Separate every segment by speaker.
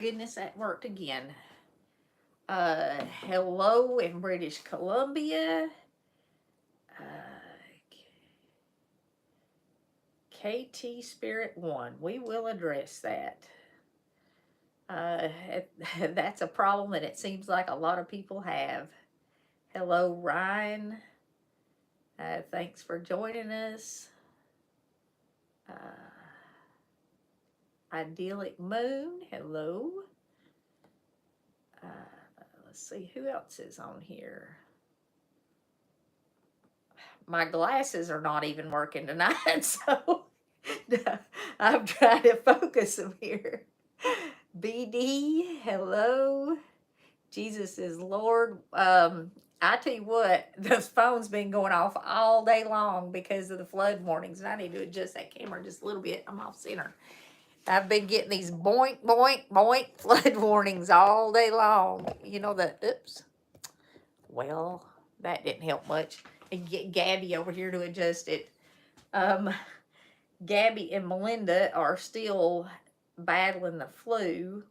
Speaker 1: Goodness, that worked again. Hello in British Columbia. Uh, KT Spirit 1. We will address that. Uh, that's a problem that it seems like a lot of people have. Hello, Ryan. Thanks for joining us. Uh, Idyllic Moon. Hello. Uh, let's see who else is on here. My glasses are not even working tonight, so I'm trying to focus them here. BD, hello. Jesus is Lord. I tell you what, the phone's been going off all day long because of the flood warnings, and I need to adjust that camera just a little bit. I'm off center. I've been getting these boink, boink, boink flood warnings all day long. You know the, oops. Well, that didn't help much. And get Gabby over here to adjust it. Um, Gabby and Melinda are still battling the flu.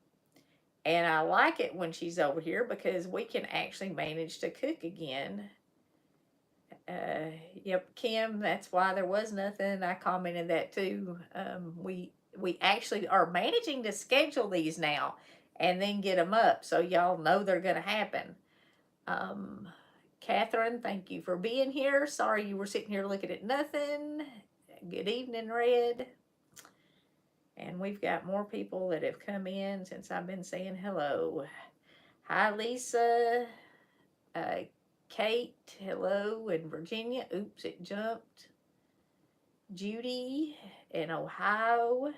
Speaker 1: And I like it when she's over here because we can actually manage to cook again. Yep, Kim, that's why there was nothing. I commented that too. We actually are managing to schedule these now and then get them up so y'all know they're going to happen. Catherine, thank you for being here. Sorry you were sitting here looking at nothing. Good evening, Red. And we've got more people that have come in since I've been saying hello. Hi, Lisa. Kate, hello. And Virginia. Oops, it jumped. Judy in Ohio.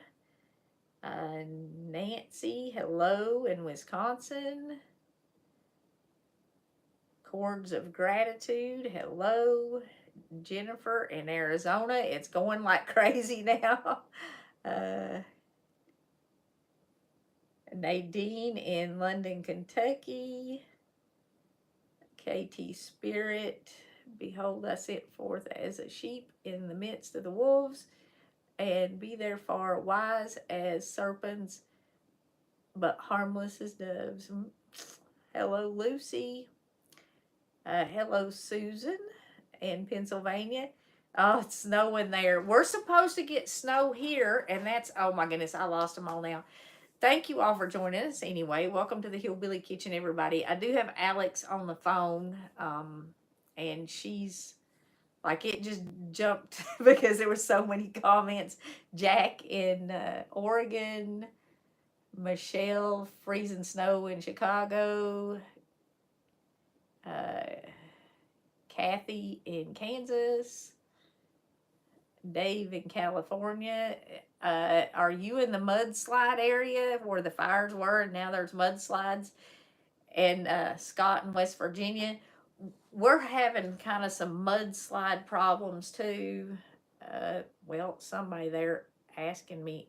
Speaker 1: Nancy, hello. In Wisconsin. Chords of Gratitude, hello. Jennifer in Arizona. It's going like crazy now. Nadine in London, Kentucky. KT Spirit, behold, I sent forth as a sheep in the midst of the wolves, and be therefore wise as serpents, but harmless as doves. Hello, Lucy. Hello, Susan in Pennsylvania. Oh, it's snowing there. We're supposed to get snow here, and that's, oh my goodness, I lost them all now. Thank you all for joining us anyway. Welcome to the Hillbilly Kitchen, everybody. I do have Alex on the phone, and she's like, it just jumped because there were so many comments. Jack in Oregon, Michelle, freezing snow in Chicago, uh, Kathy in Kansas, Dave in California. Are you in the mudslide area where the fires were and now there's mudslides? And Scott in West Virginia. We're having kind of some mudslide problems too. Well, somebody there asking me.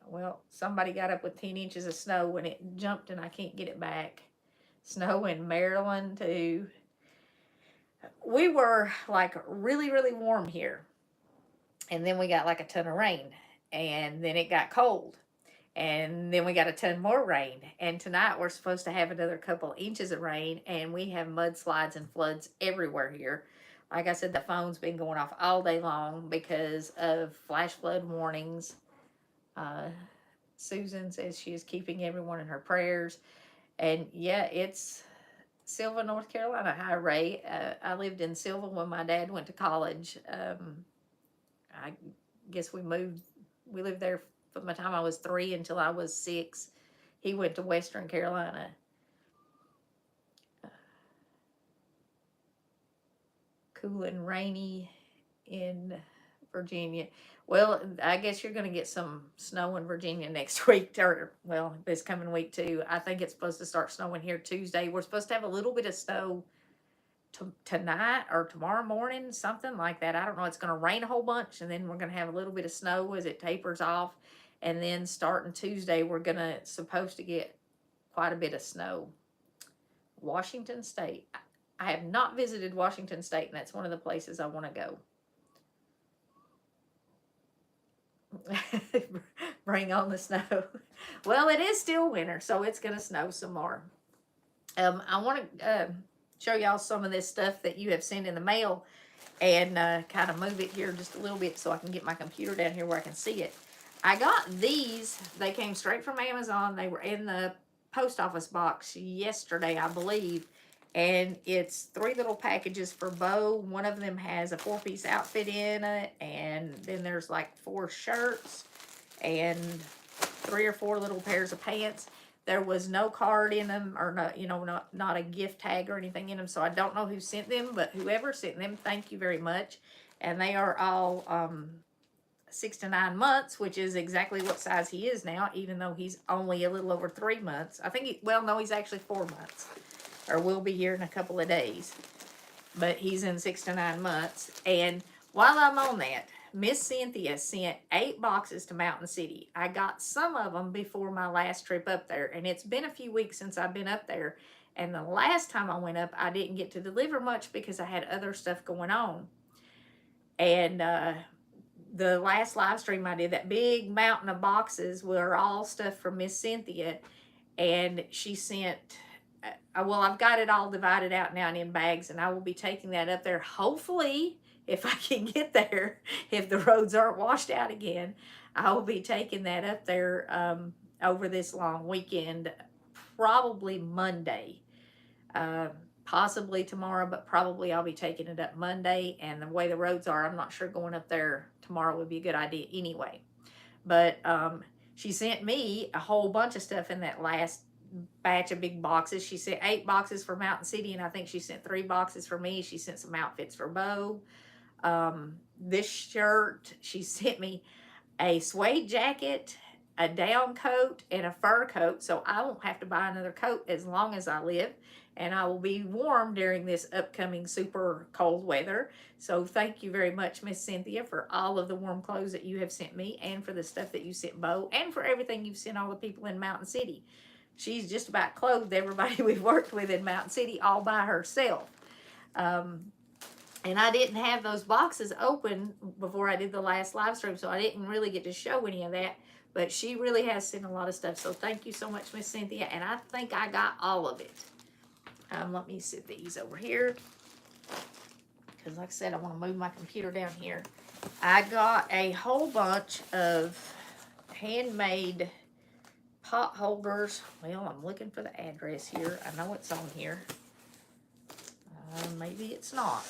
Speaker 1: Well, somebody got up with 10 inches of snow when it jumped and I can't get it back. Snow in Maryland too. We were like really, really warm here. And then we got like a ton of rain. And then it got cold. And then we got a ton more rain. And tonight we're supposed to have another couple inches of rain. And we have mudslides and floods everywhere here. Like I said, the phone's been going off all day long because of flash flood warnings. Susan says she is keeping everyone in her prayers. And yeah, it's Silva, North Carolina. Hi, Ray. I lived in Silva when my dad went to college. I guess we lived there from the time I was 3 until I was 6. He went to Western Carolina. Cool and rainy in Virginia. Well, I guess you're going to get some snow in Virginia next week, or, well, this coming week too. I think it's supposed to start snowing here Tuesday. We're supposed to have a little bit of snow tonight or tomorrow morning, something like that. I don't know. It's going to rain a whole bunch, and then we're going to have a little bit of snow as it tapers off. And then starting Tuesday, we're supposed to get quite a bit of snow. Washington State. I have not visited Washington State, and that's one of the places I want to go. Bring on the snow. Well, it is still winter, so it's going to snow some more. I want to show y'all some of this stuff that you have sent in the mail, and kind of move it here just a little bit so I can get my computer down here where I can see it. I got these. They came straight from Amazon. They were in the post office box yesterday, I believe. And it's 3 little packages for Bo. One of them has a 4-piece outfit in it. And then there's like 4 shirts and 3 or 4 little pairs of pants. There was no card in them, or no, you know, not a gift tag or anything in them. So I don't know who sent them, but whoever sent them, thank you very much. And they are all 6 to 9 months, which is exactly what size he is now, even though he's only a little over 3 months. I think, well, no, he's actually 4 months, or will be here in a couple of days. But he's in 6 to 9 months. And while I'm on that, Miss Cynthia sent 8 boxes to Mountain City. I got some of them before my last trip up there, and it's been a few weeks since I've been up there. And the last time I went up, I didn't get to deliver much because I had other stuff going on. And the last live stream I did, that big mountain of boxes were all stuff from Miss Cynthia, and she sent, well, I've got it all divided out now and in bags, and I will be taking that up there, hopefully, if I can get there, if the roads aren't washed out again. I will be taking that up there over this long weekend, probably Monday. Possibly tomorrow, but probably I'll be taking it up Monday. And the way the roads are, I'm not sure going up there tomorrow would be a good idea anyway. But she sent me a whole bunch of stuff in that last batch of big boxes. She sent 8 boxes for Mountain City, and I think she sent 3 boxes for me. She sent some outfits for Bo. This shirt, she sent me a suede jacket, a down coat, and a fur coat, so I won't have to buy another coat as long as I live, and I will be warm during this upcoming super cold weather. So thank you very much, Miss Cynthia, for all of the warm clothes that you have sent me, and for the stuff that you sent Bo, and for everything you've sent all the people in Mountain City. She's just about clothed everybody we've worked with in Mountain City all by herself. And I didn't have those boxes open before I did the last live stream, so I didn't really get to show any of that. But she really has sent a lot of stuff, so thank you so much, Miss Cynthia. And I think I got all of it. Let me set these over here, because like I said, I want to move my computer down here. I got a whole bunch of handmade pot holders. Well, I'm looking for the address here. I know it's on here. Maybe it's not.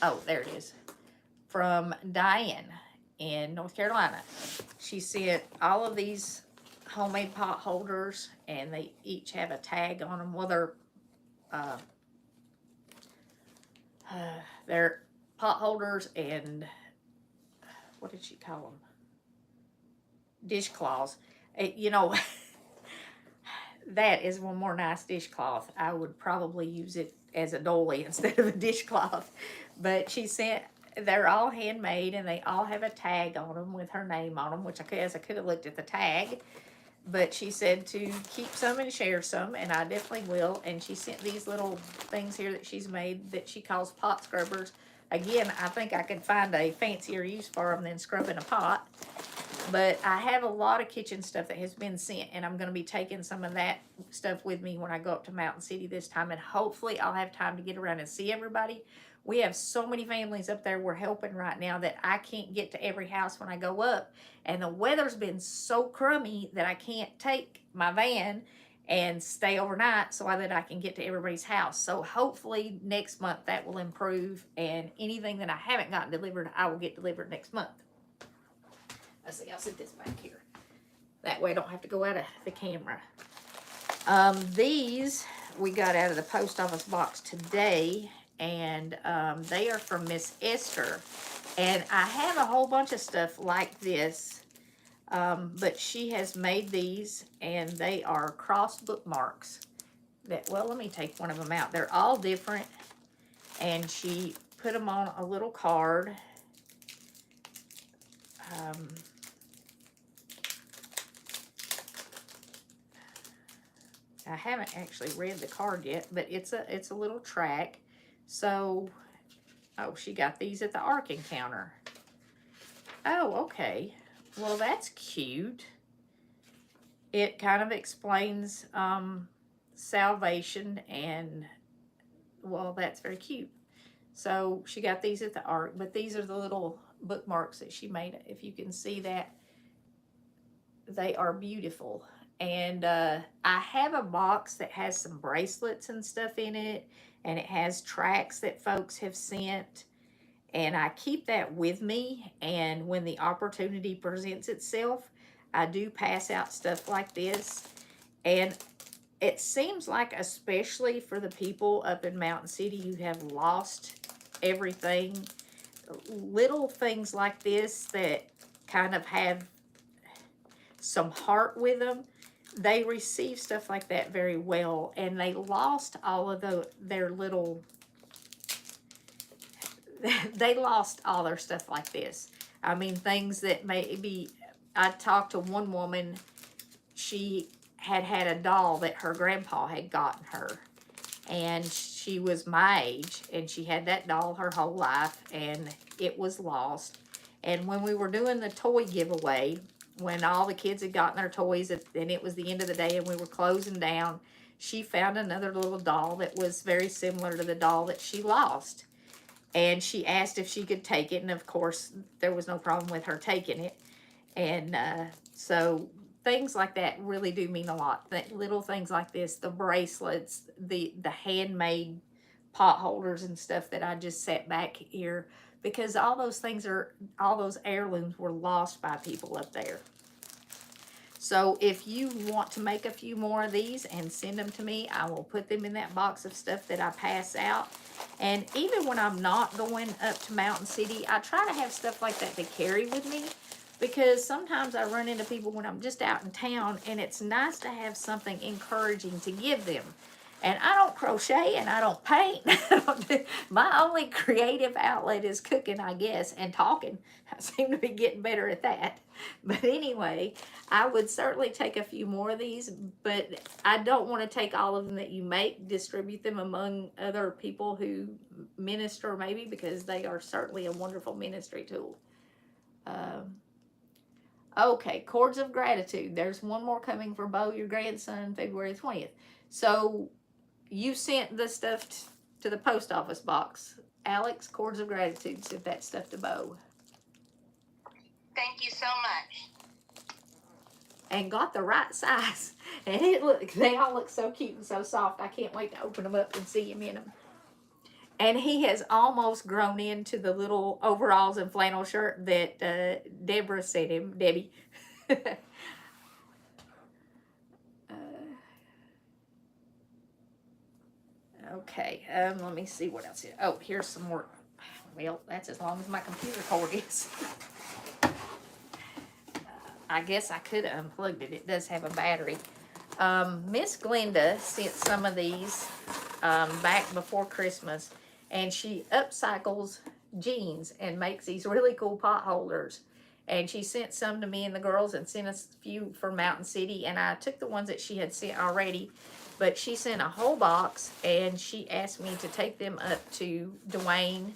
Speaker 1: Oh, there it is. From Diane in North Carolina. She sent all of these homemade pot holders, and they each have a tag on them. Well, they're pot holders and, what did she call them? Dishcloths. You know, that is one more nice dishcloth. I would probably use it as a dolly instead of a dishcloth. But she sent, they're all handmade, and they all have a tag on them with her name on them, which I could have looked at the tag. But she said to keep some and share some, and I definitely will. And she sent these little things here that she's made that she calls pot scrubbers. Again, I think I could find a fancier use for them than scrubbing a pot. But I have a lot of kitchen stuff that has been sent, and I'm going to be taking some of that stuff with me when I go up to Mountain City this time. And hopefully I'll have time to get around and see everybody. We have so many families up there we're helping right now that I can't get to every house when I go up. And the weather's been so crummy that I can't take my van and stay overnight so that I can get to everybody's house. So hopefully next month that will improve, and anything that I haven't gotten delivered, I will get delivered next month. Let's see, I'll set this back here. That way I don't have to go out of the camera. These we got out of the post office box today, and they are from Miss Esther. And I have a whole bunch of stuff like this, but she has made these, and they are cross bookmarks. Well, let me take one of them out. They're all different, and she put them on a little card. I haven't actually read the card yet, but it's a little track. So, oh, she got these at the Ark Encounter. Oh, okay. Well, that's cute. it kind of explains salvation, and well, that's very cute. So she got these at the Ark, but these are the little bookmarks that she made. If you can see that, they are beautiful. And I have a box that has some bracelets and stuff in it, and it has tracks that folks have sent. And I keep that with me. And when the opportunity presents itself, I do pass out stuff like this. And it seems like, especially for the people up in Mountain City who have lost everything, little things like this that kind of have some heart with them, they receive stuff like that very well. And they lost all of their little, they lost all their stuff like this. I mean, things that maybe, I talked to one woman, she had a doll that her grandpa had gotten her, and she was my age, and she had that doll her whole life, and it was lost. And when we were doing the toy giveaway, when all the kids had gotten their toys, and it was the end of the day and we were closing down, she found another little doll that was very similar to the doll that she lost. And she asked if she could take it, and of course there was no problem with her taking it. And so things like that really do mean a lot. That little things like this, the bracelets, the handmade pot holders and stuff that I just set back here, because all those things are, all those heirlooms were lost by people up there. So if you want to make a few more of these and send them to me, I will put them in that box of stuff that I pass out. And even when I'm not going up to Mountain City, I try to have stuff like that to carry with me, because sometimes I run into people when I'm just out in town, and it's nice to have something encouraging to give them. And I don't crochet and I don't paint. My only creative outlet is cooking, I guess, and talking. I seem to be getting better at that. But anyway, I would certainly take a few more of these, but I don't want to take all of them that you make, distribute them among other people who minister maybe, because they are certainly a wonderful ministry tool. Okay, Cords of Gratitude. There's one more coming for Bo, your grandson, February 20th. So you sent the stuff to the post office box. Alex, Cords of Gratitude sent that stuff to Bo.
Speaker 2: Thank you so much.
Speaker 1: And got the right size. And they all look so cute and so soft. I can't wait to open them up and see him in them. And he has almost grown into the little overalls and flannel shirt that Deborah sent him, Debbie. Okay, let me see what else here. Oh, here's some more. Well, that's as long as my computer cord is. I guess I could have unplugged it. It does have a battery. Miss Glenda sent some of these back before Christmas, and she upcycles jeans and makes these really cool pot holders. And she sent some to me and the girls, and sent us a few for Mountain City. And I took the ones that she had sent already, but she sent a whole box, and she asked me to take them up to Dwayne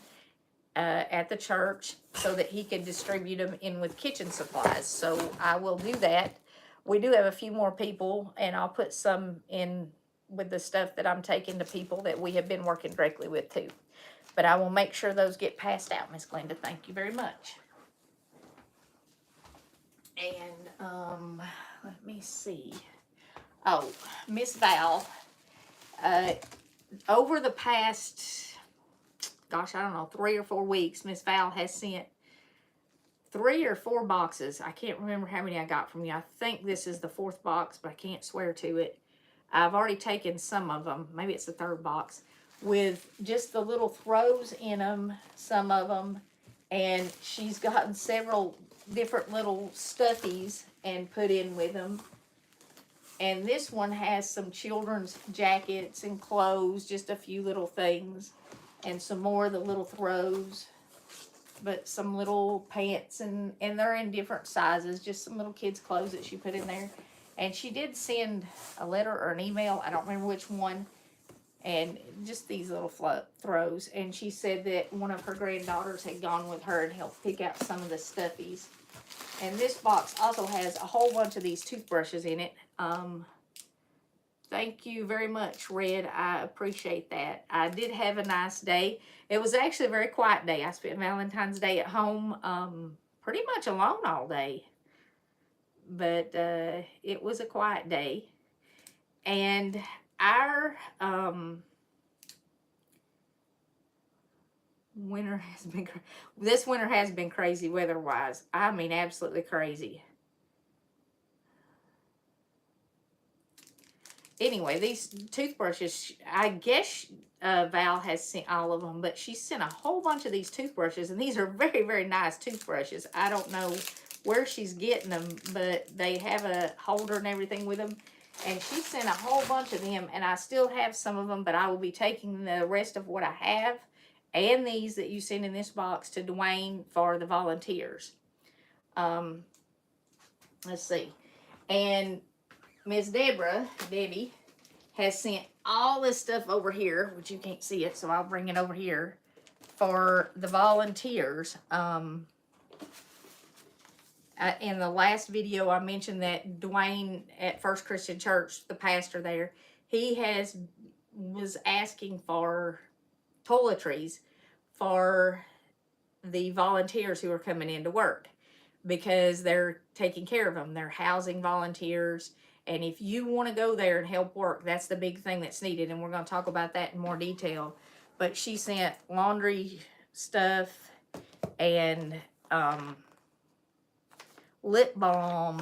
Speaker 1: at the church so that he could distribute them in with kitchen supplies. So I will do that. We do have a few more people, and I'll put some in with the stuff that I'm taking to people that we have been working directly with too. But I will make sure those get passed out, Miss Glenda. Thank you very much. And let me see. Oh, Miss Val, over the past, gosh, I don't know, 3 or 4 weeks, Miss Val has sent 3 or 4 boxes. I can't remember how many I got from you. I think this is the 4th box, but I can't swear to it. I've already taken some of them. Maybe it's the 3rd box, with just the little throws in them, some of them. And she's gotten several different little stuffies and put in with them. And this one has some children's jackets and clothes, just a few little things, and some more of the little throws, but some little pants, and they're in different sizes, just some little kids' clothes that she put in there. And she did send a letter or an email, I don't remember which one, and just these little throws. And she said that one of her granddaughters had gone with her and helped pick out some of the stuffies. And this box also has a whole bunch of these toothbrushes in it. Thank you very much, Red. I appreciate that. I did have a nice day. It was actually a very quiet day. I spent Valentine's Day at home, pretty much alone all day. But it was a quiet day. And our winter has been, this winter has been crazy weather-wise. I mean, absolutely crazy. Anyway, these toothbrushes, I guess Val has sent all of them, but she sent a whole bunch of these toothbrushes, and these are very, very nice toothbrushes. I don't know where she's getting them, but they have a holder and everything with them, and she sent a whole bunch of them, and I still have some of them, but I will be taking the rest of what I have and these that you sent in this box to Dwayne for the volunteers. Let's see. And Miss Debbie, has sent all this stuff over here, which you can't see it, so I'll bring it over here, for the volunteers. In the last video, I mentioned that Dwayne at First Christian Church, the pastor there, he was asking for toiletries for the volunteers who are coming into work, because they're taking care of them. They're housing volunteers. And if you want to go there and help work, that's the big thing that's needed. And we're going to talk about that in more detail. But she sent laundry stuff and lip balm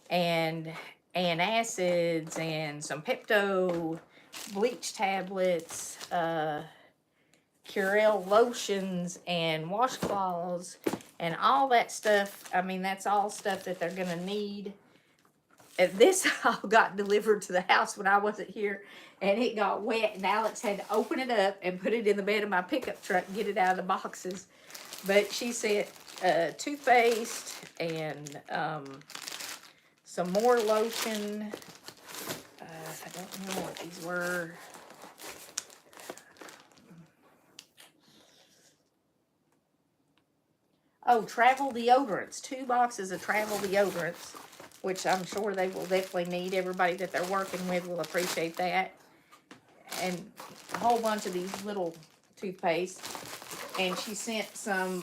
Speaker 1: and antacids and some Pepto bleach tablets, Curel lotions and washcloths and all that stuff. I mean, that's all stuff that they're going to need. And this all got delivered to the house when I wasn't here, and it got wet, and Alex had to open it up and put it in the bed of my pickup truck and get it out of the boxes. But she sent toothpaste and some more lotion. I don't know what these were. Oh, travel deodorants. 2 boxes of travel deodorants, which I'm sure they will definitely need. Everybody that they're working with will appreciate that. And a whole bunch of these little toothpaste. And she sent some,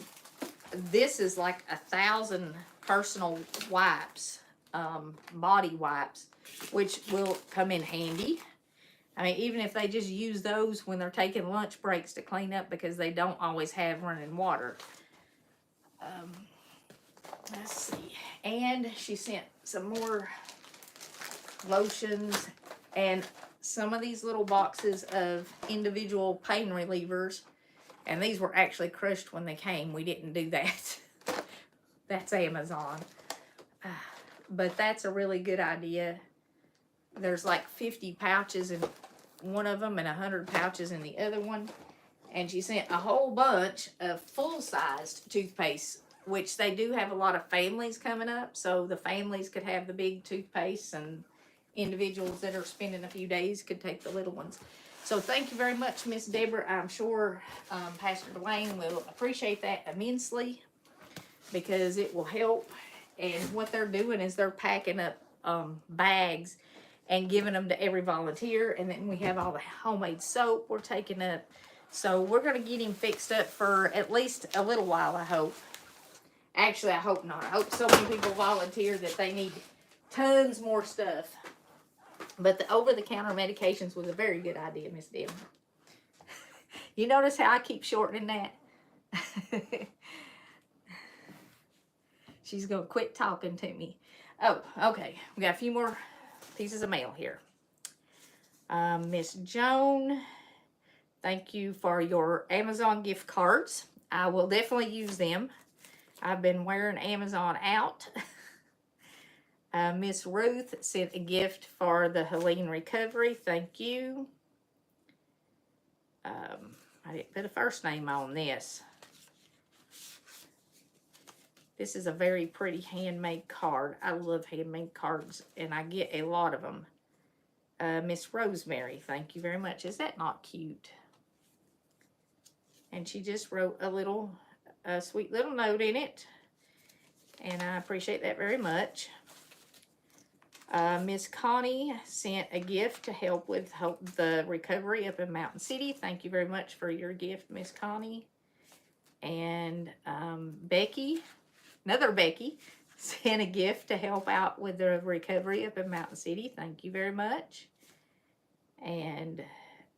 Speaker 1: this is like 1,000 personal wipes, body wipes, which will come in handy. I mean, even if they just use those when they're taking lunch breaks to clean up, because they don't always have running water. Let's see. And she sent some more lotions and some of these little boxes of individual pain relievers. And these were actually crushed when they came. We didn't do that. That's Amazon. But that's a really good idea. There's like 50 pouches in one of them and 100 pouches in the other one. And she sent a whole bunch of full-sized toothpaste, which they do have a lot of families coming up. So the families could have the big toothpaste, and individuals that are spending a few days could take the little ones. So thank you very much, Miss Deborah. I'm sure Pastor Dwayne will appreciate that immensely, because it will help. And what they're doing is they're packing up bags and giving them to every volunteer. And then we have all the homemade soap we're taking up. So we're going to get him fixed up for at least a little while, I hope. Actually, I hope not. I hope so many people volunteer that they need tons more stuff. But the over-the-counter medications was a very good idea, Miss Deborah. You notice how I keep shortening that? She's going to quit talking to me. Oh, okay. We got a few more pieces of mail here. Miss Joan, thank you for your Amazon gift cards. I will definitely use them. I've been wearing Amazon out. Miss Ruth sent a gift for the Helene recovery. Thank you. I didn't put a first name on this. This is a very pretty handmade card. I love handmade cards, and I get a lot of them. Miss Rosemary, thank you very much. Is that not cute? And she just wrote a little, sweet little note in it. and I appreciate that very much. Miss Connie sent a gift to help with the recovery up in Mountain City. Thank you very much for your gift, Miss Connie. And Becky, another Becky, sent a gift to help out with the recovery up in Mountain City. Thank you very much. And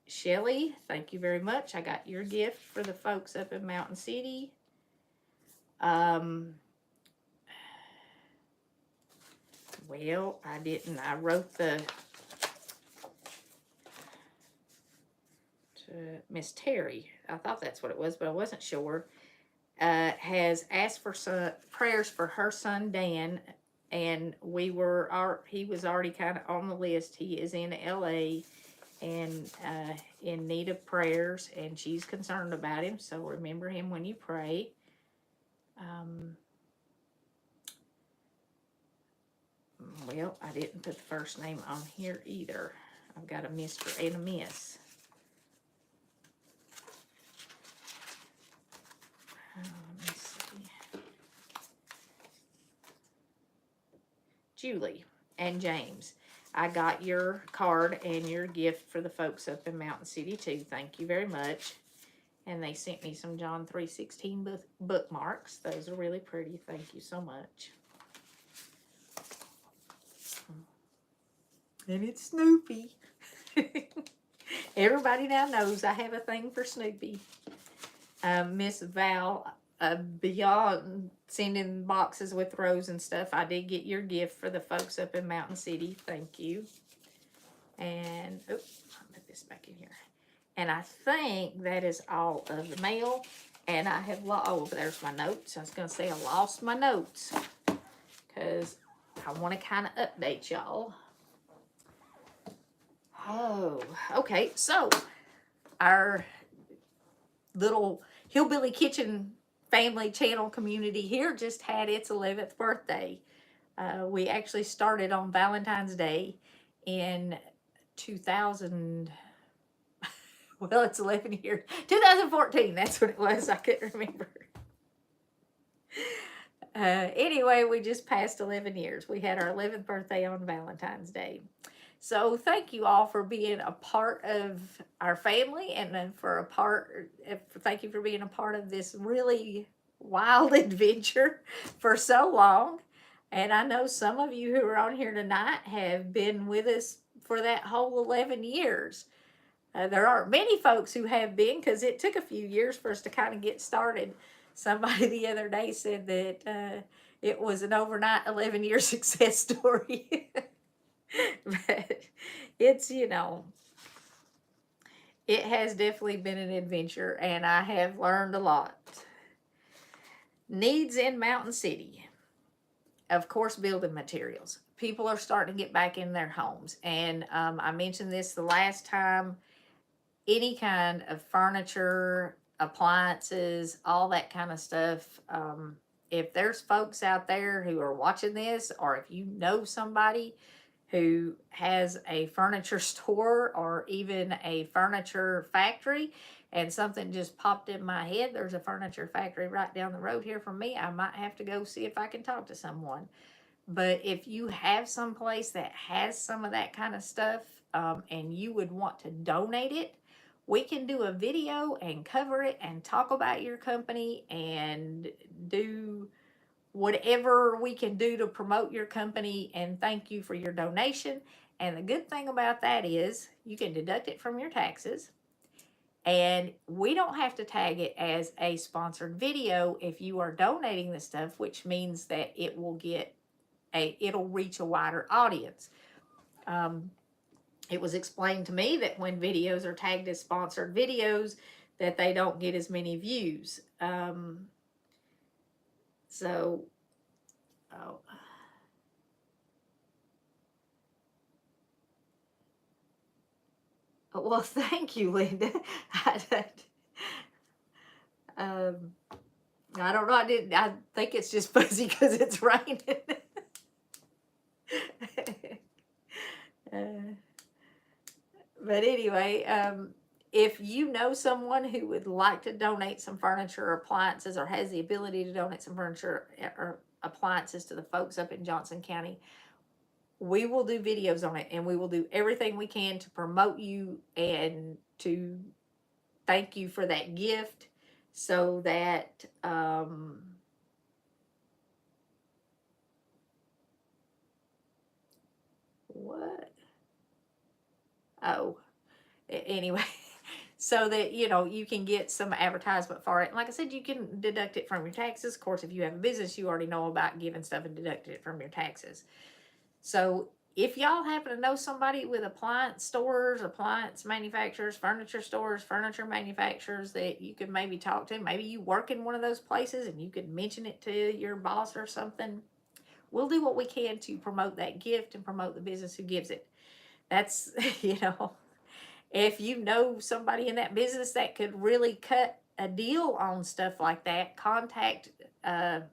Speaker 1: Shelly, thank you very much. I got your gift for the folks up in Mountain City. Well, I didn't. I wrote to Miss Terry. I thought that's what it was, but I wasn't sure. Has asked for some prayers for her son Dan, and he was already kind of on the list. He is in LA and in need of prayers, and she's concerned about him. So remember him when you pray. Well, I didn't put the first name on here either. I've got a Mr. and a Miss. Let me see. Julie and James, I got your card and your gift for the folks up in Mountain City too. Thank you very much. And they sent me some John 3:16 bookmarks. Those are really pretty. Thank you so much. And it's Snoopy. Everybody now knows I have a thing for Snoopy. Miss Val, beyond sending boxes with rose and stuff, I did get your gift for the folks up in Mountain City. Thank you. And, I'll put this back in here. And I think that is all of the mail. And I have there's my notes. I was going to say I lost my notes because I want to kind of update y'all. Oh, okay. So, our little Hillbilly Kitchen family channel community here just had its 11th birthday. We actually started on Valentine's Day in 2000. Well, it's 11 years. 2014, that's what it was. I couldn't remember. Anyway, we just passed 11 years. We had our 11th birthday on Valentine's Day. So thank you all for being a part of our family, and then thank you for being a part of this really wild adventure for so long. And I know some of you who are on here tonight have been with us for that whole 11 years. There aren't many folks who have been, because it took a few years for us to kind of get started. Somebody the other day said that it was an overnight 11-year success story. But it's, it has definitely been an adventure, and I have learned a lot. Needs in Mountain City. Of course, building materials. People are starting to get back in their homes. And I mentioned this the last time. Any kind of furniture, appliances, all that kind of stuff. If there's folks out there who are watching this, or if you know somebody who has a furniture store or even a furniture factory, and something just popped in my head, there's a furniture factory right down the road here from me. I might have to go see if I can talk to someone. But if you have some place that has some of that kind of stuff, and you would want to donate it, we can do a video and cover it and talk about your company and do whatever we can do to promote your company and thank you for your donation. And the good thing about that is you can deduct it from your taxes, and we don't have to tag it as a sponsored video if you are donating the stuff, which means that it will it'll reach a wider audience. It was explained to me that when videos are tagged as sponsored videos, that they don't get as many views. Well, thank you, Linda. I don't know. I think it's just fuzzy because it's raining. But anyway, if you know someone who would like to donate some furniture or appliances, or has the ability to donate some furniture or appliances to the folks up in Johnson County, we will do videos on it, and we will do everything we can to promote you and to thank you for that gift, so that what? Oh, anyway, so that you can get some advertisement for it. And like I said, you can deduct it from your taxes. Of course, if you have a business, you already know about giving stuff and deducting it from your taxes. So if y'all happen to know somebody with appliance stores, appliance manufacturers, furniture stores, furniture manufacturers that you could maybe talk to, maybe you work in one of those places and you could mention it to your boss or something, we'll do what we can to promote that gift and promote the business who gives it. That's, if you know somebody in that business that could really cut a deal on stuff like that, contact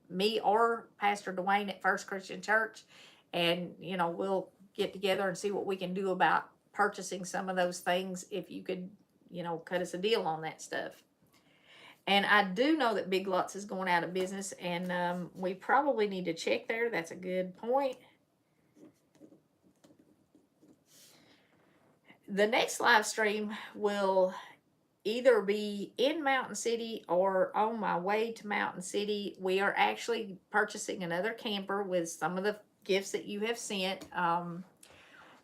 Speaker 1: me or Pastor Dwayne at First Christian Church, and we'll get together and see what we can do about purchasing some of those things, if you could cut us a deal on that stuff. And I do know that Big Lots is going out of business, and we probably need to check there. That's a good point. The next live stream will either be in Mountain City or on my way to Mountain City. We are actually purchasing another camper with some of the gifts that you have sent. And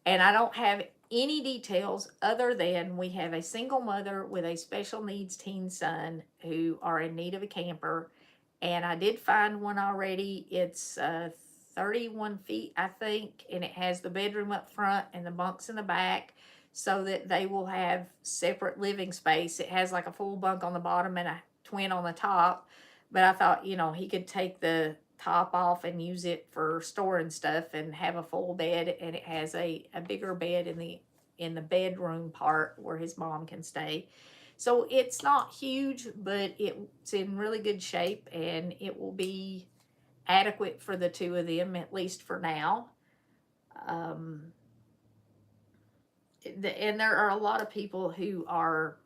Speaker 1: I don't have any details other than we have a single mother with a special needs teen son who are in need of a camper. And I did find one already. It's 31 feet, I think, and it has the bedroom up front and the bunks in the back, so that they will have separate living space. It has like a full bunk on the bottom and a twin on the top. But I thought, he could take the top off and use it for storing stuff and have a full bed. And it has a bigger bed in the bedroom part where his mom can stay. So it's not huge, but it's in really good shape, and it will be adequate for the two of them, at least for now. And there are a lot of people who are,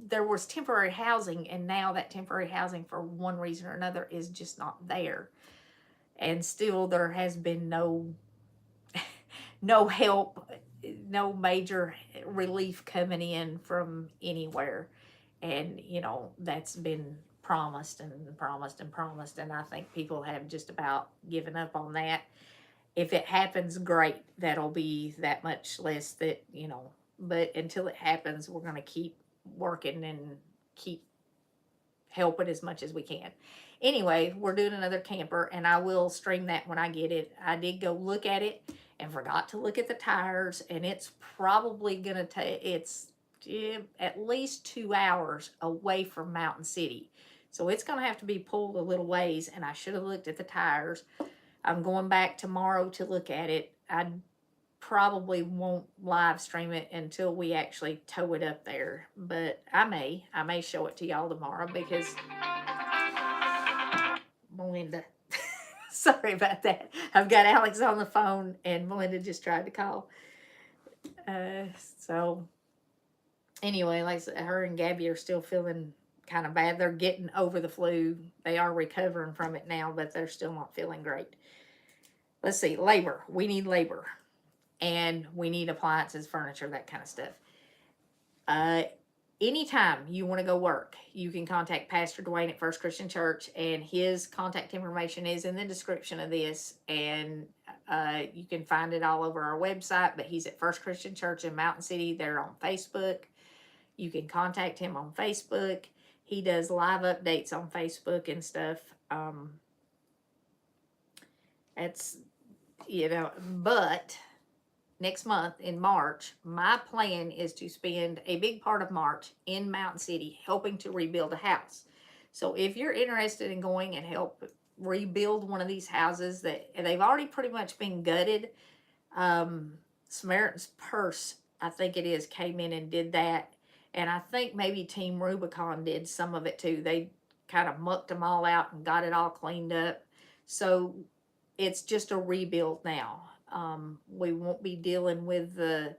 Speaker 1: there was temporary housing, and now that temporary housing, for one reason or another, is just not there. And still there has been no help, no major relief coming in from anywhere. And that's been promised and promised and promised, and I think people have just about given up on that. If it happens, great. That'll be that much less that, but until it happens, we're going to keep working and keep helping as much as we can. Anyway, we're doing another camper, and I will stream that when I get it. I did go look at it and forgot to look at the tires, and it's probably going to take, it's at least 2 hours away from Mountain City. So it's going to have to be pulled a little ways, and I should have looked at the tires. I'm going back tomorrow to look at it. I probably won't live stream it until we actually tow it up there, but I may show it to y'all tomorrow, because Melinda, sorry about that. I've got Alex on the phone, and Melinda just tried to call. So anyway, like I said, her and Gabby are still feeling kind of bad. They're getting over the flu. They are recovering from it now, but they're still not feeling great. Let's see, labor. We need labor. And we need appliances, furniture, that kind of stuff. Anytime you want to go work, you can contact Pastor Dwayne at First Christian Church, and his contact information is in the description of this, and you can find it all over our website. But he's at First Christian Church in Mountain City. They're on Facebook. You can contact him on Facebook. He does live updates on Facebook and stuff. That's, but next month in March, my plan is to spend a big part of March in Mountain City helping to rebuild a house. So if you're interested in going and help rebuild one of these houses that they've already pretty much been gutted, Samaritan's Purse, I think it is, came in and did that. And I think maybe Team Rubicon did some of it too. They kind of mucked them all out and got it all cleaned up. So it's just a rebuild now. We won't be dealing with the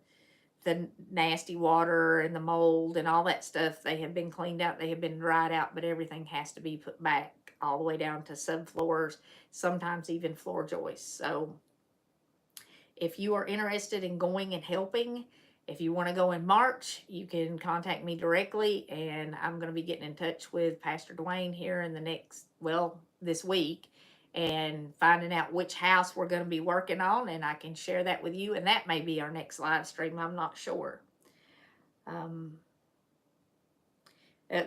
Speaker 1: the nasty water and the mold and all that stuff, they have been cleaned out, they have been dried out, but everything has to be put back all the way down to subfloors, sometimes even floor joists. So if you are interested in going and helping, if you want to go in March, you can contact me directly, and I'm going to be getting in touch with Pastor Dwayne here in the next, well, this week, and finding out which house we're going to be working on, and I can share that with you, and that may be our next live stream. I'm not sure.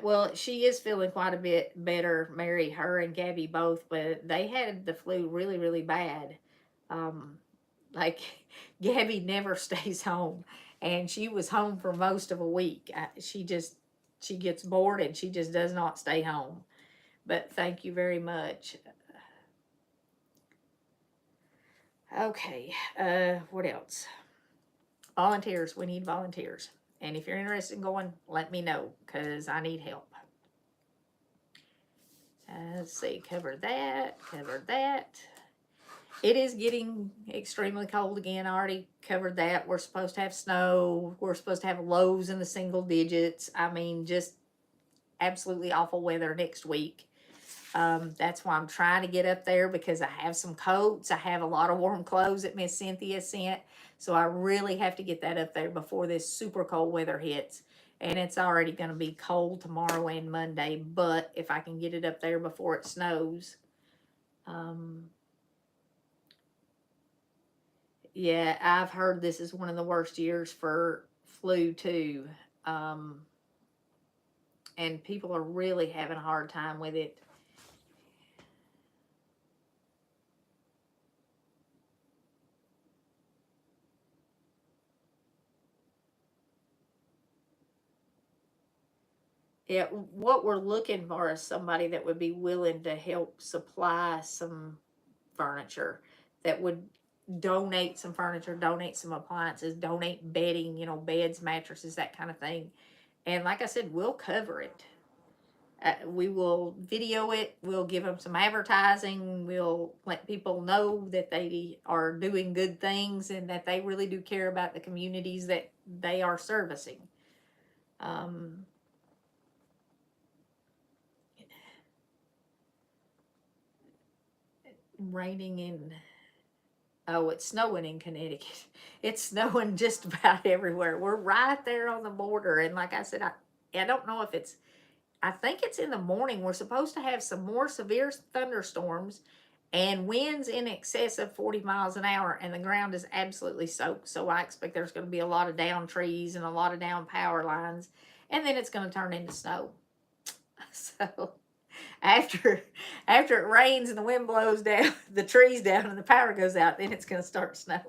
Speaker 1: Well, she is feeling quite a bit better, Mary, her and Gabby both, but they had the flu really, really bad. Like, Gabby never stays home, and she was home for most of a week. She gets bored, and she just does not stay home. But thank you very much. Okay, what else? Volunteers. We need volunteers. And if you're interested in going, let me know, because I need help. Let's see, cover that. It is getting extremely cold again. I already covered that. We're supposed to have snow. We're supposed to have lows in the single digits. I mean, just absolutely awful weather next week. That's why I'm trying to get up there, because I have some coats. I have a lot of warm clothes that Miss Cynthia sent. So I really have to get that up there before this super cold weather hits. And it's already going to be cold tomorrow and Monday. But if I can get it up there before it snows. Yeah, I've heard this is one of the worst years for flu too. And people are really having a hard time with it. Yeah, what we're looking for is somebody that would be willing to help supply some furniture, that would donate some furniture, donate some appliances, donate bedding, beds, mattresses, that kind of thing. And like I said, we'll cover it. We will video it. We'll give them some advertising. We'll let people know that they are doing good things and that they really do care about the communities that they are servicing. Raining in, oh, it's snowing in Connecticut. It's snowing just about everywhere. We're right there on the border. And like I said, I don't know if it's, I think it's in the morning. We're supposed to have some more severe thunderstorms and winds in excess of 40 miles an hour, and the ground is absolutely soaked. So I expect there's going to be a lot of down trees and a lot of down power lines, and then it's going to turn into snow. So after it rains and the wind blows down the trees down and the power goes out, then it's going to start snowing.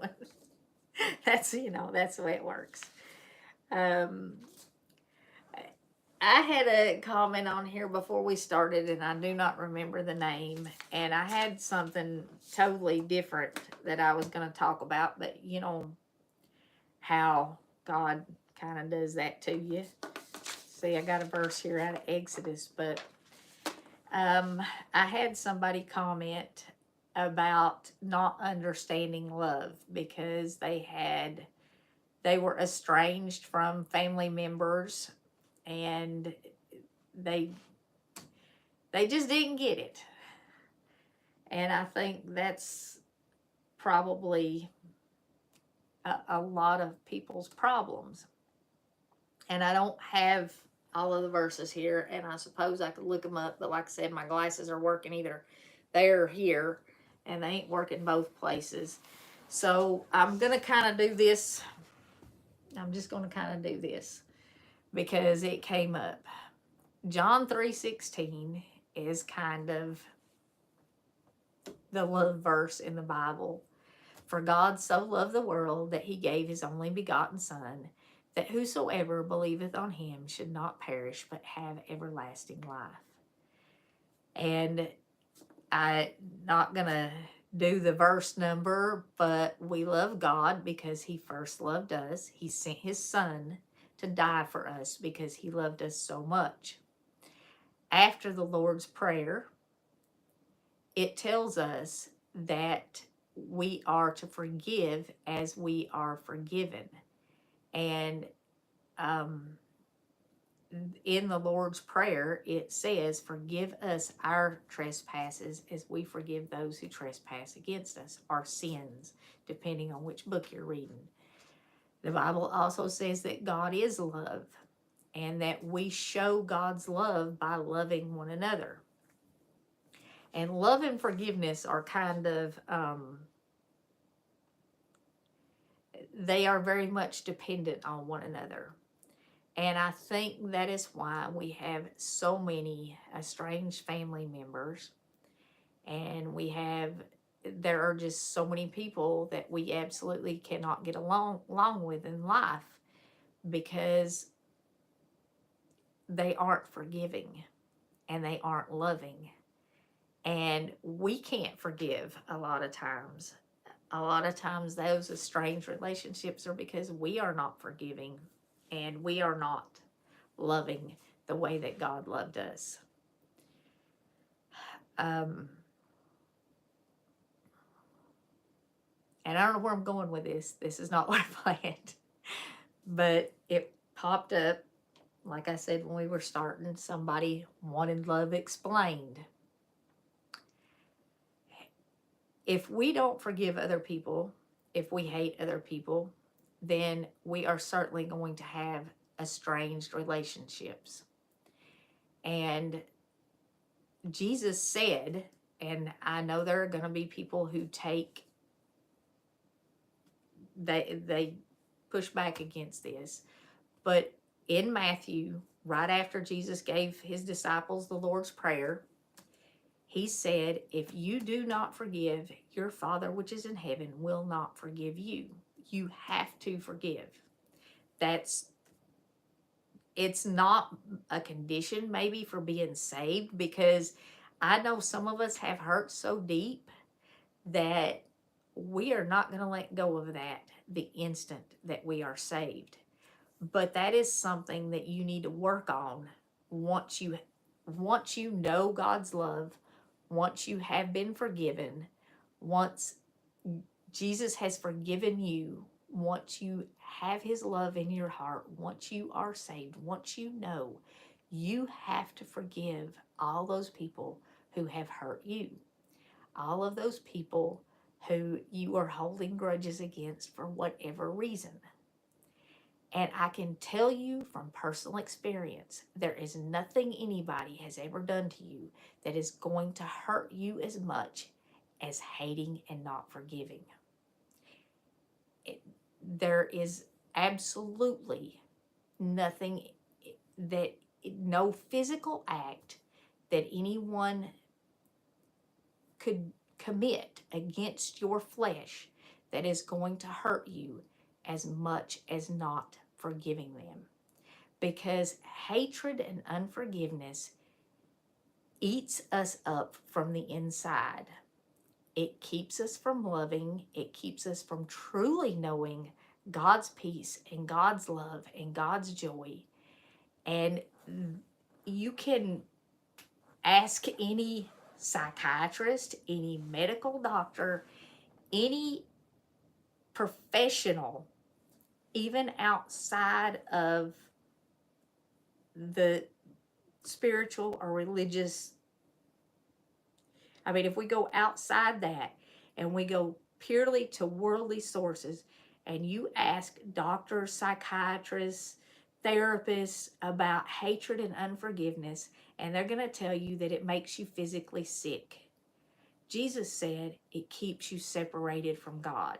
Speaker 1: That's the way it works. I had a comment on here before we started, and I do not remember the name, and I had something totally different that I was going to talk about, but you know how God kind of does that to you. See, I got a verse here out of Exodus, but I had somebody comment about not understanding love because they were estranged from family members, and they just didn't get it. And I think that's probably a lot of people's problems. And I don't have all of the verses here, and I suppose I could look them up, but like I said, my glasses are working either there or here, and they ain't working both places. So I'm going to kind of do this. I'm just going to kind of do this because it came up. John 3:16 is kind of the love verse in the Bible. For God so loved the world that he gave his only begotten Son, that whosoever believeth on him should not perish but have everlasting life. And I'm not going to do the verse number, but we love God because he first loved us. He sent his Son to die for us because he loved us so much. After the Lord's Prayer, it tells us that we are to forgive as we are forgiven. And in the Lord's Prayer, it says, forgive us our trespasses as we forgive those who trespass against us, our sins, depending on which book you're reading. The Bible also says that God is love and that we show God's love by loving one another. And love and forgiveness are kind of, they are very much dependent on one another. And I think that is why we have so many estranged family members. And there are just so many people that we absolutely cannot get along with in life because they aren't forgiving and they aren't loving. And we can't forgive a lot of times. A lot of times those estranged relationships are because we are not forgiving and we are not loving the way that God loved us. And I don't know where I'm going with this. This is not what I planned. But it popped up, like I said, when we were starting, somebody wanted love explained. If we don't forgive other people, if we hate other people, then we are certainly going to have estranged relationships. And Jesus said, and I know there are going to be people who they push back against this, but in Matthew, right after Jesus gave his disciples the Lord's Prayer, he said, if you do not forgive, your Father which is in heaven will not forgive you. You have to forgive. It's not a condition maybe for being saved, because I know some of us have hurt so deep that we are not going to let go of that the instant that we are saved. But that is something that you need to work on once you know God's love, once you have been forgiven, once Jesus has forgiven you, once you have his love in your heart, once you are saved, once you know, you have to forgive all those people who have hurt you, all of those people who you are holding grudges against for whatever reason. And I can tell you from personal experience, there is nothing anybody has ever done to you that is going to hurt you as much as hating and not forgiving. There is absolutely nothing no physical act that anyone could commit against your flesh that is going to hurt you as much as not forgiving them. Because hatred and unforgiveness eats us up from the inside. It keeps us from loving. It keeps us from truly knowing God's peace and God's love and God's joy. And you can ask any psychiatrist, any medical doctor, any professional, even outside of the spiritual or religious. I mean, if we go outside that and we go purely to worldly sources, and you ask doctors, psychiatrists, therapists about hatred and unforgiveness, and they're going to tell you that it makes you physically sick. Jesus said it keeps you separated from God.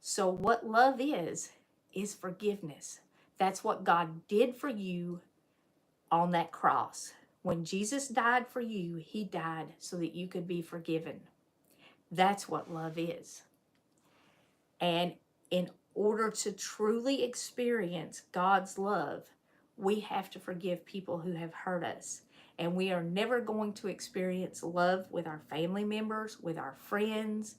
Speaker 1: So what love is forgiveness. That's what God did for you on that cross. When Jesus died for you, he died so that you could be forgiven. That's what love is. And in order to truly experience God's love, we have to forgive people who have hurt us. And we are never going to experience love with our family members, with our friends,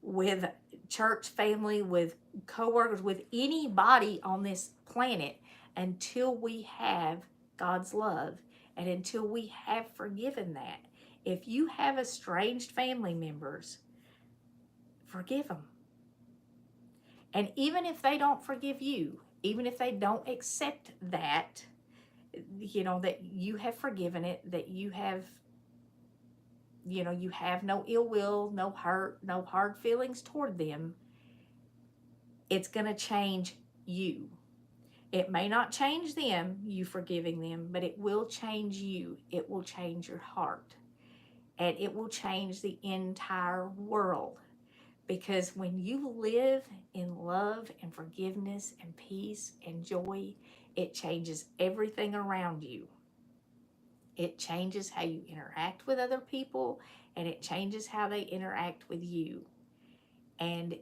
Speaker 1: with church family, with coworkers, with anybody on this planet until we have God's love and until we have forgiven that. If you have estranged family members, forgive them. And even if they don't forgive you, even if they don't accept that, that you have forgiven it, that you have, you have no ill will, no hurt, no hard feelings toward them, it's going to change you. It may not change them, you forgiving them, but it will change you. It will change your heart. And it will change the entire world. Because when you live in love and forgiveness and peace and joy, it changes everything around you. It changes how you interact with other people, and it changes how they interact with you. And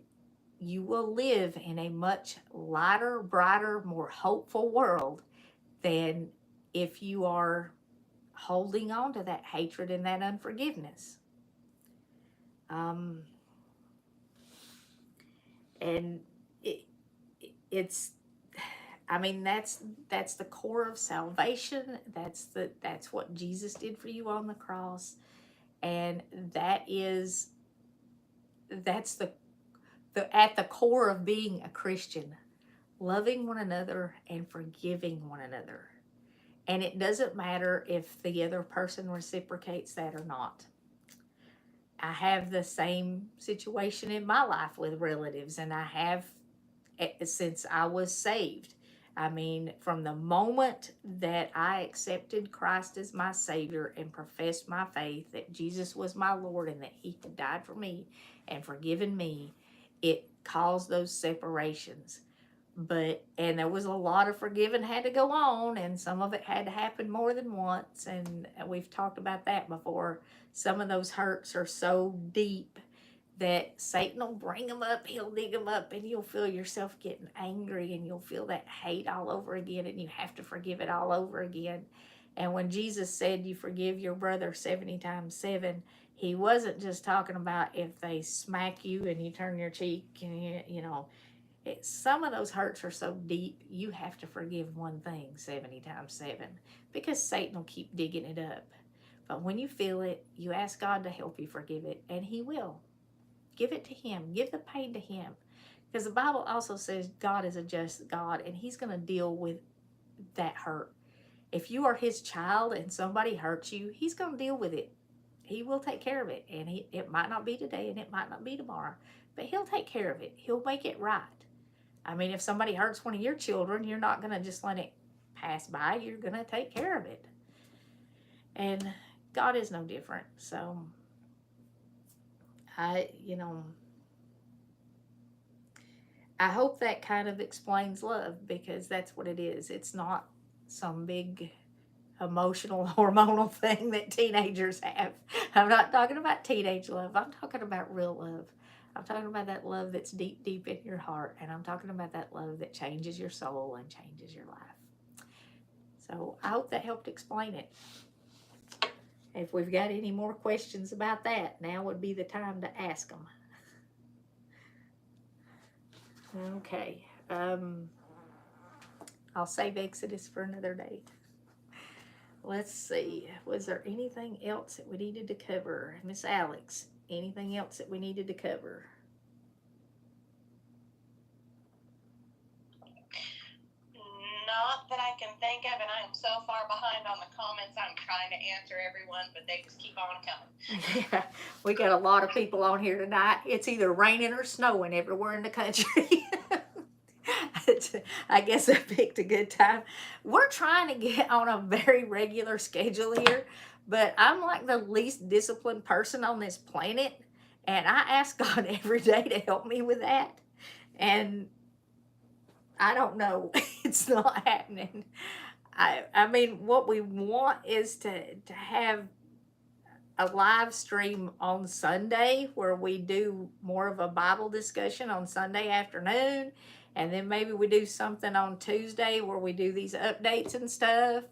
Speaker 1: you will live in a much lighter, brighter, more hopeful world than if you are holding on to that hatred and that unforgiveness. And it's, I mean, that's the core of salvation. That's what Jesus did for you on the cross, and that's the at the core of being a Christian, loving one another and forgiving one another. And it doesn't matter if the other person reciprocates that or not. I have the same situation in my life with relatives, and I have since I was saved. I mean, from the moment that I accepted Christ as my Savior and professed my faith that Jesus was my Lord and that He had died for me and forgiven me, it caused those separations. And there was a lot of forgiving had to go on, and some of it had to happen more than once, and we've talked about that before. Some of those hurts are so deep that Satan will bring them up, he'll dig them up, and you'll feel yourself getting angry, and you'll feel that hate all over again, and you have to forgive it all over again. And when Jesus said you forgive your brother 70 times 7, He wasn't just talking about if they smack you and you turn your cheek and some of those hurts are so deep, you have to forgive one thing 70 times 7, because Satan will keep digging it up. But when you feel it, you ask God to help you forgive it, and He will. Give it to Him. Give the pain to Him. Because the Bible also says God is a just God, and He's going to deal with that hurt. If you are His child and somebody hurts you, He's going to deal with it. He will take care of it. And it might not be today, and it might not be tomorrow, but He'll take care of it. He'll make it right. I mean, if somebody hurts one of your children, you're not going to just let it pass by. You're going to take care of it. And God is no different. So, I hope that kind of explains love, because that's what it is. It's not some big emotional, hormonal thing that teenagers have. I'm not talking about teenage love. I'm talking about real love. I'm talking about that love that's deep, deep in your heart. And I'm talking about that love that changes your soul and changes your life. So I hope that helped explain it. If we've got any more questions about that, now would be the time to ask them. Okay. I'll save Exodus for another day. Let's see. Was there anything else that we needed to cover? Miss Alex, anything else that we needed to cover?
Speaker 2: Not that I can think of, and I am so far behind on the comments. I'm trying to answer everyone, but they just keep on coming.
Speaker 1: Yeah, we got a lot of people on here tonight. It's either raining or snowing everywhere in the country. I guess I picked a good time. We're trying to get on a very regular schedule here, but I'm like the least disciplined person on this planet, and I ask God every day to help me with that. And I don't know. It's not happening. I mean, what we want is to have a live stream on Sunday where we do more of a Bible discussion on Sunday afternoon. And then maybe we do something on Tuesday where we do these updates and stuff.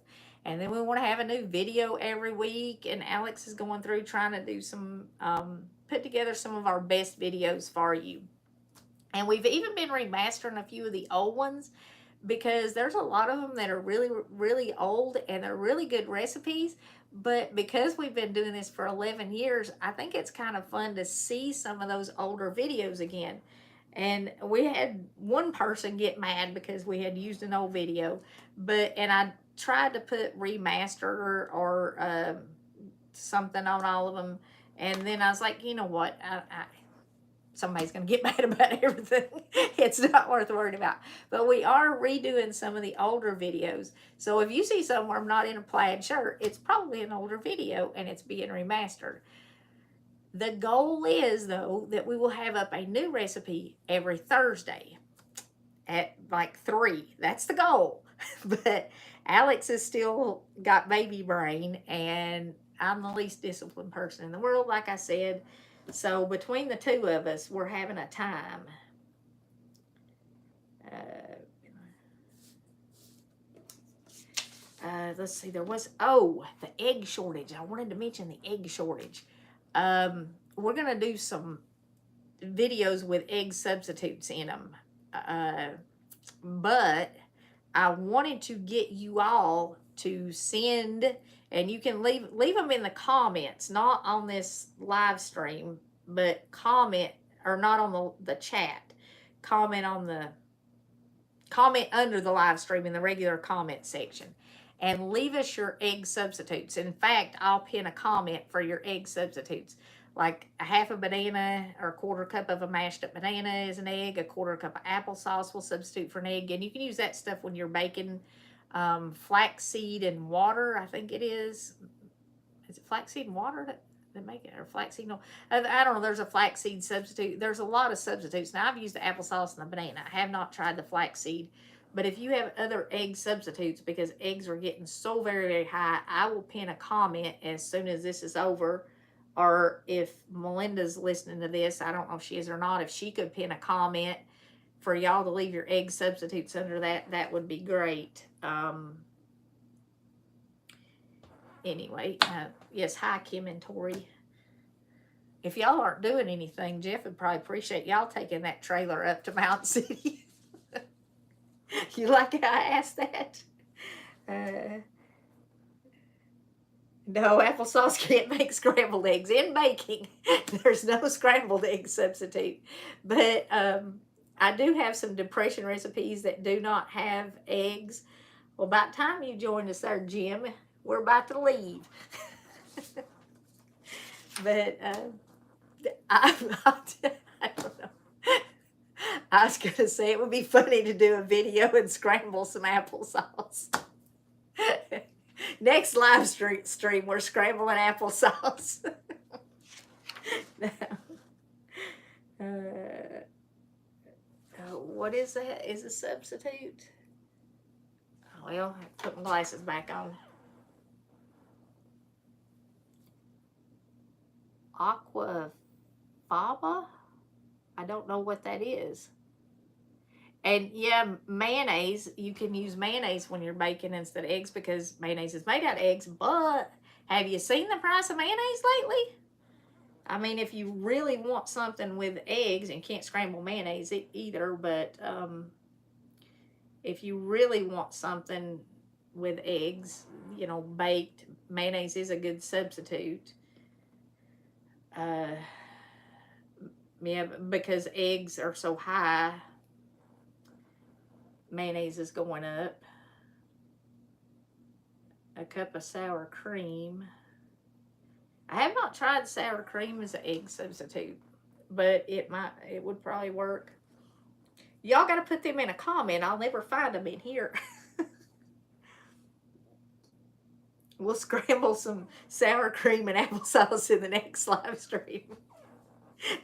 Speaker 1: And then we want to have a new video every week. And Alex is going through trying to do some, put together some of our best videos for you. And we've even been remastering a few of the old ones, because there's a lot of them that are really, really old and they're really good recipes. But because we've been doing this for 11 years, I think it's kind of fun to see some of those older videos again. And we had one person get mad because we had used an old video, and I tried to put remaster or something on all of them, and then I was like, you know what, somebody's going to get mad about everything. It's not worth worrying about. But we are redoing some of the older videos. So if you see somewhere I'm not in a plaid shirt, it's probably an older video and it's being remastered. The goal is, though, that we will have up a new recipe every Thursday at like 3. That's the goal. But Alex has still got baby brain, and I'm the least disciplined person in the world, like I said. So between the two of us, we're having a time. Let's see, there was, the egg shortage. I wanted to mention the egg shortage. We're going to do some videos with egg substitutes in them. But I wanted to get you all to send, and you can leave them in the comments, not on this live stream, but comment, or not on the chat. Comment under the live stream in the regular comment section, and leave us your egg substitutes. In fact, I'll pin a comment for your egg substitutes. Like a half a banana or a quarter cup of a mashed up banana is an egg. A quarter cup of applesauce will substitute for an egg. And you can use that stuff when you're baking flaxseed and water, I think it is. Is it flaxseed and water that make it? Or flaxseed? No, I don't know. There's a flaxseed substitute. There's a lot of substitutes. Now, I've used the applesauce and the banana. I have not tried the flaxseed. But if you have other egg substitutes, because eggs are getting so very, very high, I will pin a comment as soon as this is over. Or if Melinda's listening to this, I don't know if she is or not, if she could pin a comment for y'all to leave your egg substitutes under that would be great. Anyway, yes, hi, Kim and Tori. If y'all aren't doing anything, Jeff would probably appreciate y'all taking that trailer up to Mountain City. You like how I asked that? No, applesauce can't make scrambled eggs. In baking, there's no scrambled egg substitute. But I do have some depression recipes that do not have eggs. Well, by the time you join us there, Jim, we're about to leave. But I don't know. I was going to say it would be funny to do a video and scramble some applesauce. Next live stream, we're scrambling applesauce. What is that? Is a substitute? Well, I put my glasses back on. Aquafaba? I don't know what that is. And yeah, mayonnaise, you can use mayonnaise when you're baking instead of eggs, because mayonnaise is made out of eggs. But have you seen the price of mayonnaise lately? I mean, if you really want something with eggs, and can't scramble mayonnaise either, but if you really want something with eggs, you know, baked, mayonnaise is a good substitute. Yeah, because eggs are so high, mayonnaise is going up. A cup of sour cream. I have not tried sour cream as an egg substitute, but it would probably work. Y'all got to put them in a comment. I'll never find them in here. We'll scramble some sour cream and applesauce in the next live stream.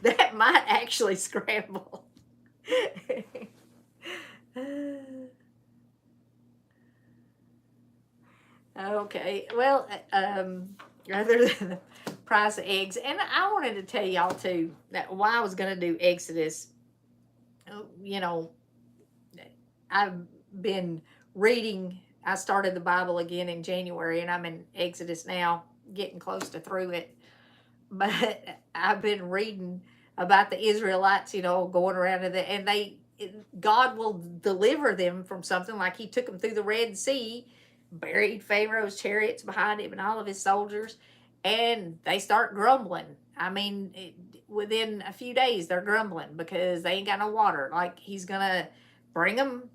Speaker 1: That might actually scramble. Okay, well, other than the price of eggs, and I wanted to tell y'all too that while I was going to do Exodus, you know, I've been reading. I started the Bible again in January, and I'm in Exodus now, getting close to through it. But I've been reading about the Israelites, you know, going around and God will deliver them from something, like he took them through the Red Sea, buried Pharaoh's chariots behind him and all of his soldiers. and they start grumbling. I mean, within a few days, they're grumbling because they ain't got no water. Like, he's going to bring them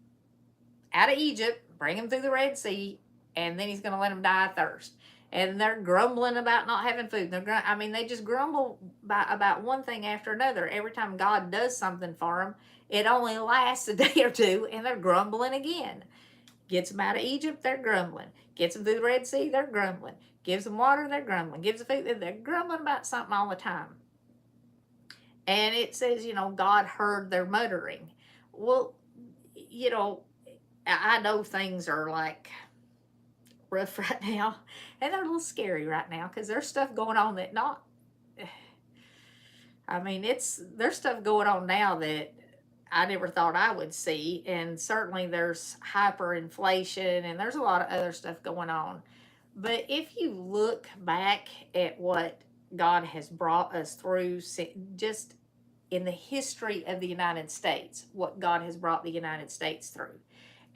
Speaker 1: out of Egypt, bring them through the Red Sea, and then he's going to let them die of thirst. And they're grumbling about not having food. I mean, they just grumble about one thing after another. Every time God does something for them, it only lasts a day or two, and they're grumbling again. Gets them out of Egypt, they're grumbling. Gets them through the Red Sea, they're grumbling. Gives them water, they're grumbling. Gives them food, they're grumbling about something all the time. And it says, God heard their muttering. Well, I know things are like rough right now, and they're a little scary right now because there's stuff going on that there's stuff going on now that I never thought I would see, and certainly there's hyperinflation and there's a lot of other stuff going on. But if you look back at what God has brought us through just in the history of the United States, what God has brought the United States through.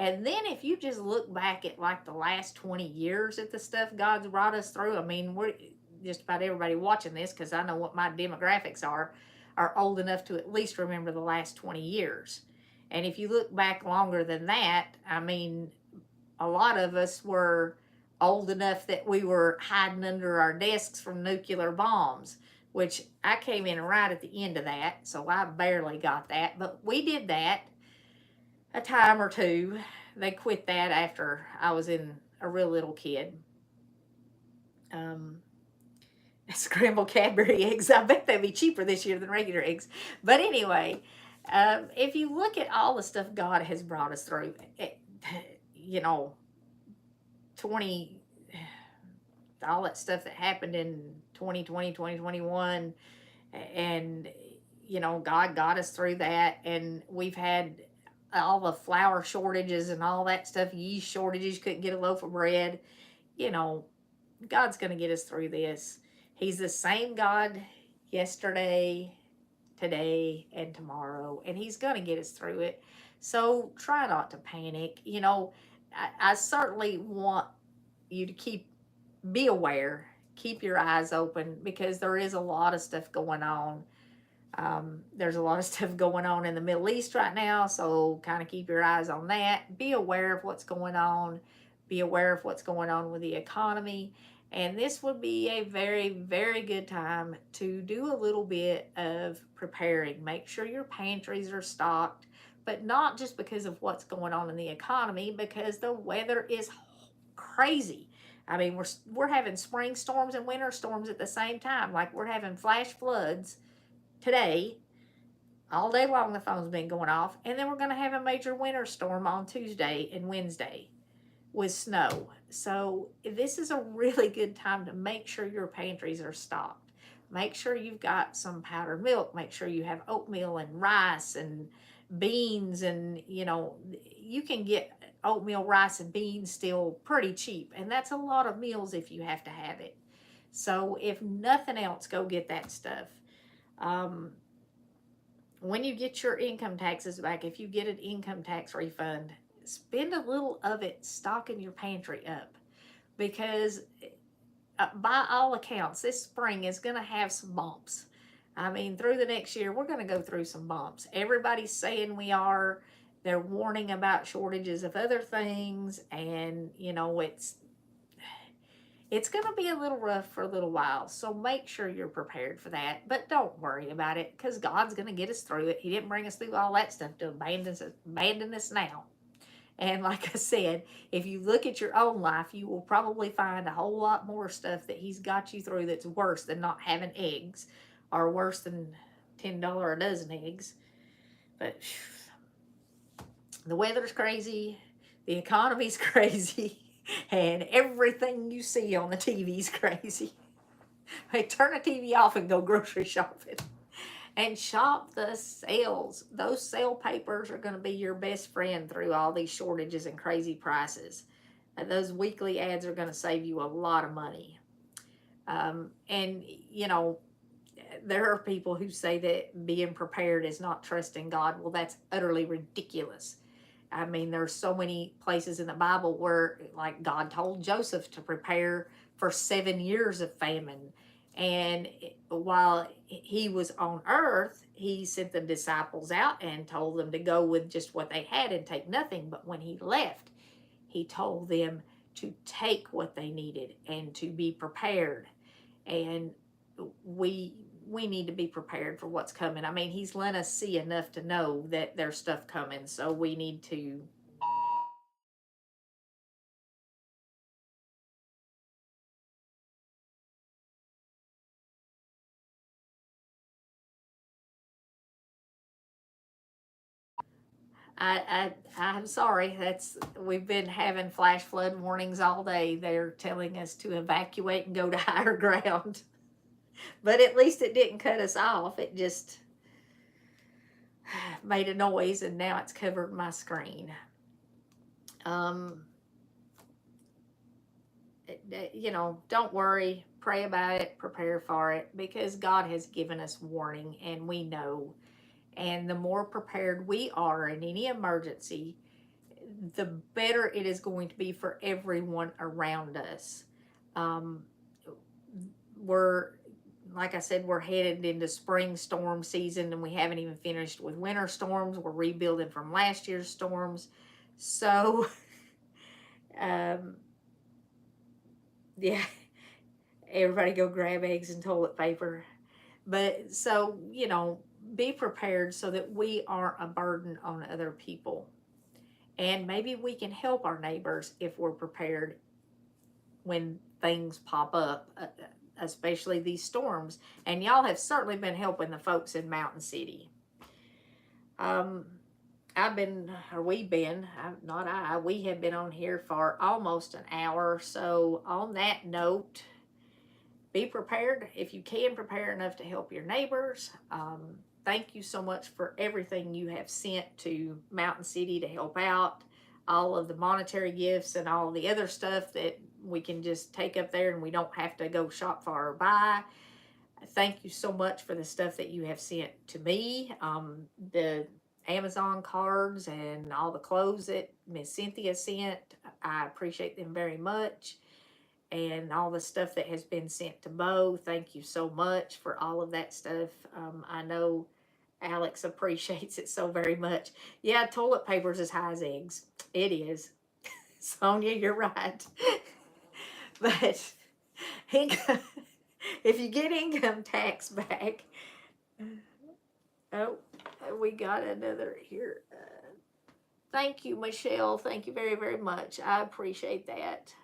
Speaker 1: And then if you just look back at like the last 20 years at the stuff God's brought us through, I mean, we're just about everybody watching this, because I know what my demographics are old enough to at least remember the last 20 years. And if you look back longer than that, I mean, a lot of us were old enough that we were hiding under our desks from nuclear bombs, which I came in right at the end of that, so I barely got that. But we did that a time or two. They quit that after I was a real little kid. Scrambled Cadbury eggs, I bet they'd be cheaper this year than regular eggs. But anyway, if you look at all the stuff God has brought us through, 20, all that stuff that happened in 2020, 2021, and, God got us through that, and we've had all the flour shortages and all that stuff, yeast shortages, couldn't get a loaf of bread. God's going to get us through this. He's the same God yesterday, today, and tomorrow, and he's going to get us through it. So try not to panic. I certainly want you to be aware, keep your eyes open, because there is a lot of stuff going on. There's a lot of stuff going on in the Middle East right now, so kind of keep your eyes on that. Be aware of what's going on. Be aware of what's going on with the economy. And this would be a very, very good time to do a little bit of preparing. Make sure your pantries are stocked, but not just because of what's going on in the economy, because the weather is crazy. I mean, we're having spring storms and winter storms at the same time. Like, we're having flash floods today. All day long the phone's been going off. And then we're going to have a major winter storm on Tuesday and Wednesday with snow. So this is a really good time to make sure your pantries are stocked. Make sure you've got some powdered milk. Make sure you have oatmeal and rice and beans, and you can get oatmeal, rice, and beans still pretty cheap, and that's a lot of meals if you have to have it. So if nothing else, go get that stuff. When you get your income taxes back, if you get an income tax refund, spend a little of it stocking your pantry up, because by all accounts, this spring is going to have some bumps. I mean, through the next year, we're going to go through some bumps. Everybody's saying we are. They're warning about shortages of other things, and it's going to be a little rough for a little while. So make sure you're prepared for that, but don't worry about it, because God's going to get us through it. He didn't bring us through all that stuff to abandon us now. And like I said, if you look at your own life, you will probably find a whole lot more stuff that he's got you through that's worse than not having eggs, or worse than $10 a dozen eggs. But the weather's crazy, the economy's crazy, and everything you see on the TV's crazy. Hey, turn the TV off and go grocery shopping. And shop the sales. Those sale papers are going to be your best friend through all these shortages and crazy prices. Those weekly ads are going to save you a lot of money. And, there are people who say that being prepared is not trusting God. Well, that's utterly ridiculous. There's so many places in the Bible where, like, God told Joseph to prepare for 7 years of famine. And while he was on earth, he sent the disciples out and told them to go with just what they had and take nothing. But when he left, he told them to take what they needed and to be prepared. And we need to be prepared for what's coming. I mean, he's let us see enough to know that there's stuff coming, so we need to I'm sorry. We've been having flash flood warnings all day. They're telling us to evacuate and go to higher ground. But at least it didn't cut us off. It just made a noise, and now it's covered my screen. Don't worry. Pray about it. Prepare for it, because God has given us warning, and we know. And the more prepared we are in any emergency, the better it is going to be for everyone around us. We're, like I said, we're headed into spring storm season, and we haven't even finished with winter storms. We're rebuilding from last year's storms. So, yeah, everybody go grab eggs and toilet paper. But so, be prepared so that we aren't a burden on other people. And maybe we can help our neighbors if we're prepared when things pop up, especially these storms. And y'all have certainly been helping the folks in Mountain City. We have been on here for almost an hour. So on that note, be prepared. If you can, prepare enough to help your neighbors. Thank you so much for everything you have sent to Mountain City to help out. All of the monetary gifts and all the other stuff that we can just take up there and we don't have to go shop for or buy. Thank you so much for the stuff that you have sent to me. The Amazon cards and all the clothes that Miss Cynthia sent. I appreciate them very much. And all the stuff that has been sent to Bo. Thank you so much for all of that stuff. I know Alex appreciates it so very much. Yeah, toilet paper's as high as eggs. It is. Sonia, you're right. But if you get income tax back, oh, we got another here. Thank you, Michelle. Thank you very, very much. I appreciate that.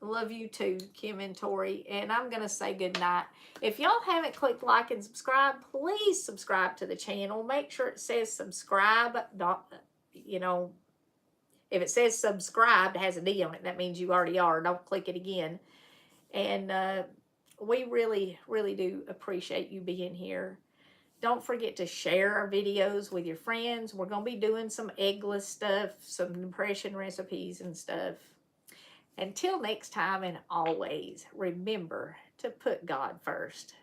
Speaker 1: Love you too, Kim and Tori. And I'm going to say good night. If y'all haven't clicked like and subscribe, please subscribe to the channel. Make sure it says subscribe. If it says subscribed, it has a D on it. That means you already are. Don't click it again. And we really, really do appreciate you being here. Don't forget to share our videos with your friends. We're going to be doing some eggless stuff, some impression recipes and stuff. Until next time, and always remember to put God first.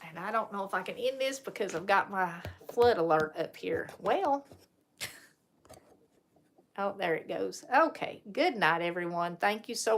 Speaker 1: And I don't know if I can end this because I've got my flood alert up here. Well, oh, there it goes. Okay, good night, everyone. Thank you so